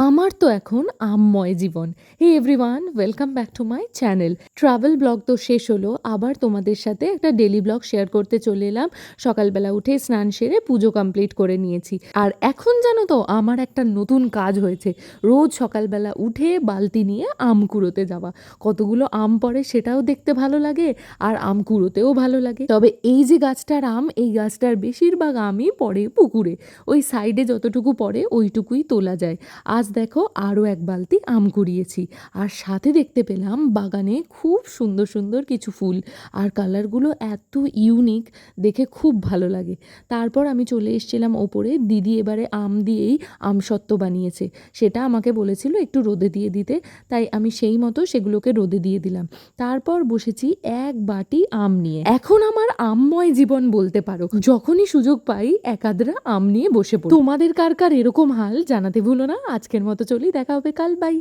আমার তো এখন আম্ময় জীবন। Hey everyone, welcome back to my channel. Travel blog তো শেষ হলো, আবার তোমাদের সাথে একটা ডেলি ব্লগ শেয়ার করতে চলে এলাম। সকালবেলা উঠে স্নান সেরে পুজো কমপ্লিট করে নিয়েছি। আর এখন জানো তো আমার একটা নতুন কাজ হয়েছে। রোজ সকালবেলা উঠে বালতি নিয়ে আম কুড়োতে যাওয়া। কতগুলো আম পড়ে সেটাও দেখতে ভালো লাগে, আর আম কুড়োতেও ভালো লাগে। তবে এই যে গাছটার আম, এই গাছটার বেশিরভাগ আমই পড়ে পুকুরে। ওই সাইডে যতটুকু পড়ে ওইটুকুই তোলা যায়। আজ দেখো আরও এক বালতি আম কুড়িয়েছি, আর সাথে দেখতে পেলাম বাগানে খুব সুন্দর সুন্দর কিছু ফুল, আর কালারগুলো এত ইউনিক, দেখে খুব ভালো লাগে। তারপর আমি চলে এসেছিলাম ওপরে। দিদি এবারে আম দিয়েই আমসত্ত্ব বানিয়েছে, সেটা আমাকে বলেছিল একটু রোদে দিয়ে দিতে, তাই আমি সেই মতো সেগুলোকে রোদে দিয়ে দিলাম। তারপর বসেছি এক বাটি আম নিয়ে। এখন আমার আম্ময় জীবন বলতে পারো, যখনই সুযোগ পাই একাদরা আম নিয়ে বসে পড়ি। তোমাদের কার কার এরকম হাল জানাতে ভুলো না। আজকের মতো চলি, দেখা হবে কাল, বাই।